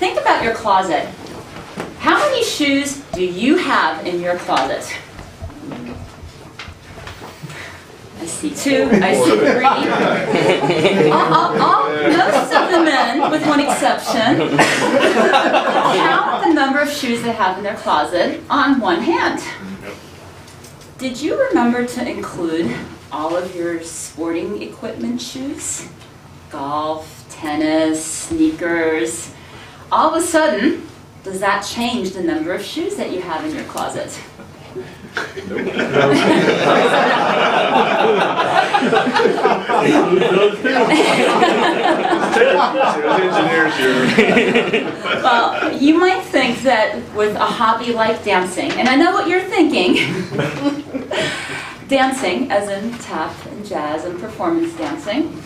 think about your closet. How many shoes do you have in your closet? I see 2, I see 3. Most of the men, with one exception, count the number of shoes they have in their closet on one hand. Did you remember to include all of your sporting equipment shoes? Golf, tennis, sneakers. All of a sudden, does that change the number of shoes that you have in your closet? Well, you might think that with a hobby like dancing, and I know what you're thinking, dancing as in tap and jazz and performance dancing,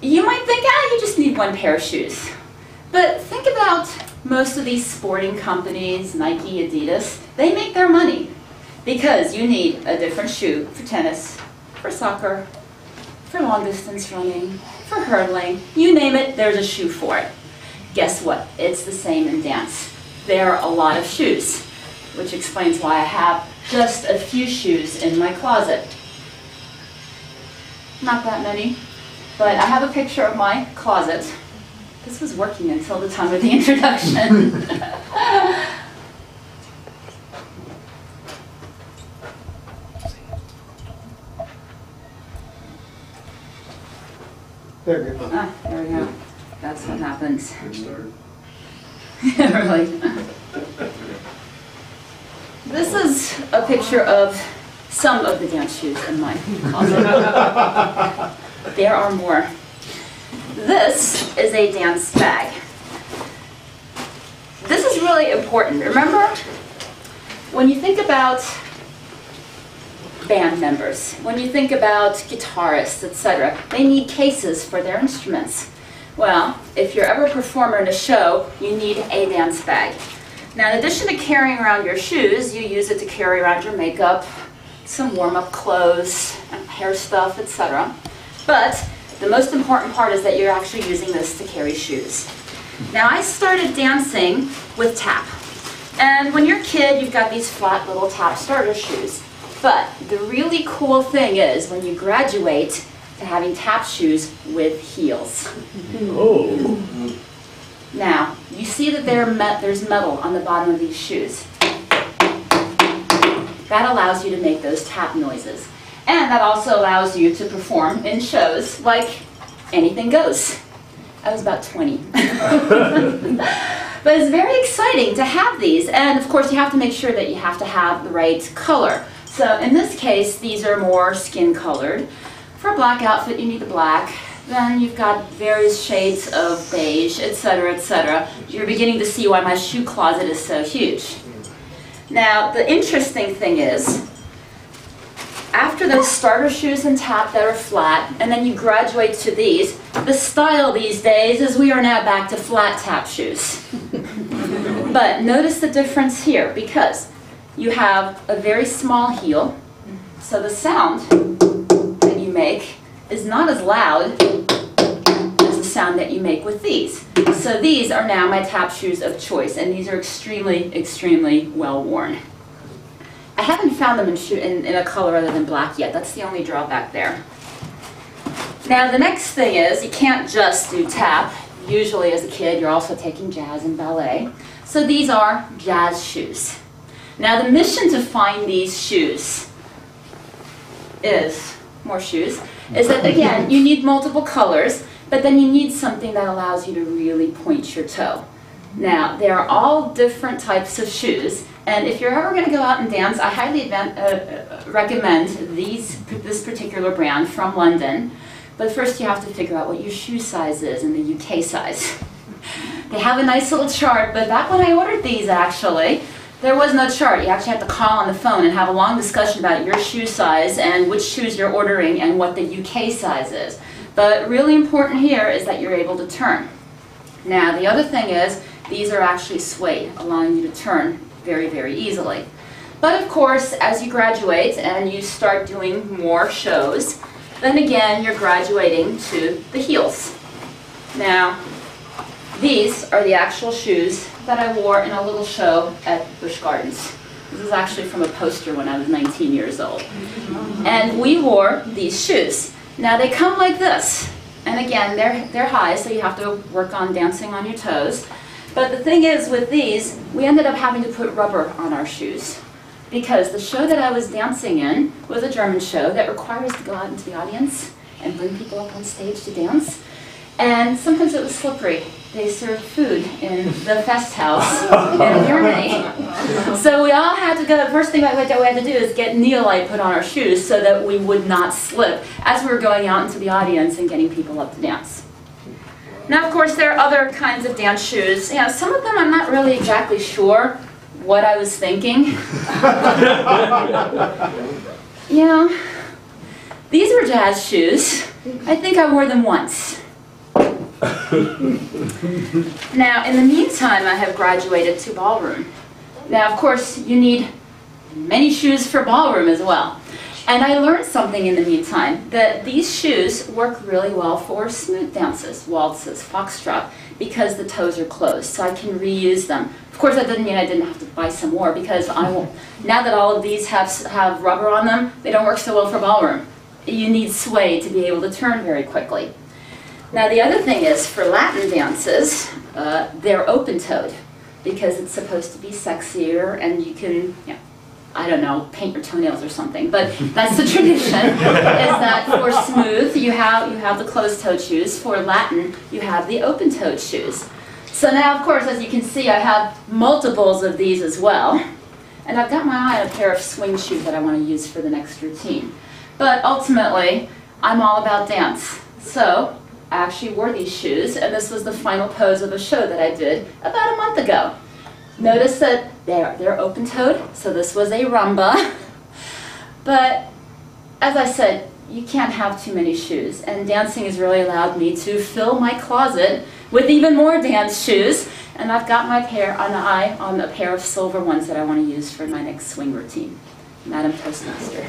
you might think, you just need one pair of shoes. But think about most of these sporting companies, Nike, Adidas, they make their money because you need a different shoe for tennis, for soccer, for long distance running, for hurdling, you name it, there's a shoe for it. Guess what? It's the same in dance. There are a lot of shoes, which explains why I have just a few shoes in my closet. Not that many, but I have a picture of my closet. This was working until the time of the introduction. There we go. That's what happens. Good start. Yeah, really. This is a picture of some of the dance shoes in my closet. There are more. This is a dance bag. This is really important. Remember, when you think about band members, when you think about guitarists, etc., they need cases for their instruments. Well, if you're ever a performer in a show, you need a dance bag. Now, in addition to carrying around your shoes, you use it to carry around your makeup, some warm-up clothes, hair stuff, etc. But the most important part is that you're actually using this to carry shoes. Now, I started dancing with tap. And when you're a kid, you've got these flat little tap starter shoes. But the really cool thing is when you graduate to having tap shoes with heels. Oh. Now, you see that there's metal on the bottom of these shoes. That allows you to make those tap noises. And that also allows you to perform in shows like Anything Goes. I was about 20. But it's very exciting to have these. And of course, you have to make sure that you have to have the right color. So in this case, these are more skin colored. For a black outfit, you need the black. Then you've got various shades of beige, etc., etc. You're beginning to see why my shoe closet is so huge. Now, the interesting thing is, after those starter shoes and tap that are flat, and then you graduate to these, the style these days is we are now back to flat tap shoes. But notice the difference here, because you have a very small heel, so the sound that you make is not as loud as the sound that you make with these. So these are now my tap shoes of choice, and these are extremely, extremely well worn. I haven't found them in a color other than black yet. That's the only drawback there. Now the next thing is, you can't just do tap. Usually as a kid, you're also taking jazz and ballet. So these are jazz shoes. Now the mission to find these shoes is, more shoes, is that again, you need multiple colors, but then you need something that allows you to really point your toe. Now, they are all different types of shoes, and if you're ever going to go out and dance, I highly recommend this particular brand from London. But first you have to figure out what your shoe size is in the UK size. They have a nice little chart, but back when I ordered these actually, there was no chart. You actually had to call on the phone and have a long discussion about your shoe size and which shoes you're ordering and what the UK size is. But really important here is that you're able to turn. Now the other thing is, these are actually suede, allowing you to turn very, very easily. But of course, as you graduate and you start doing more shows, then again, you're graduating to the heels. Now, These are the actual shoes that I wore in a little show at Busch Gardens. This is actually from a poster when I was 19 years old. And we wore these shoes. Now they come like this. And again, they're high, so you have to work on dancing on your toes. But the thing is, with these, we ended up having to put rubber on our shoes. Because the show that I was dancing in was a German show that required us to go out into the audience and bring people up on stage to dance. And sometimes it was slippery. They served food in the Fest House in Germany. So we all had to go, the first thing that we had to do is get neolite put on our shoes so that we would not slip as we were going out into the audience and getting people up to dance. Now, of course, there are other kinds of dance shoes. You know, some of them I'm not really exactly sure what I was thinking. You know, these were jazz shoes. I think I wore them once. Now, in the meantime, I have graduated to ballroom. Now, of course, you need many shoes for ballroom as well. And I learned something in the meantime, that these shoes work really well for smooth dances, waltzes, foxtrot, because the toes are closed, so I can reuse them. Of course, that doesn't mean I didn't have to buy some more, because now that all of these have rubber on them, they don't work so well for ballroom. You need sway to be able to turn very quickly. Now, the other thing is, for Latin dances, they're open-toed, because it's supposed to be sexier, and you can, you know, I don't know, paint your toenails or something, but that's the tradition, is that for smooth, you have the closed-toed shoes. For Latin, you have the open-toed shoes. So now, of course, as you can see, I have multiples of these as well. And I've got my eye on a pair of swing shoes that I want to use for the next routine. But ultimately, I'm all about dance. So I actually wore these shoes, and this was the final pose of a show that I did about a month ago. Notice that they're open-toed, so this was a rumba. But as I said, you can't have too many shoes, and dancing has really allowed me to fill my closet with even more dance shoes. And I've got my eye on a pair of silver ones that I want to use for my next swing routine. Madam Toastmaster.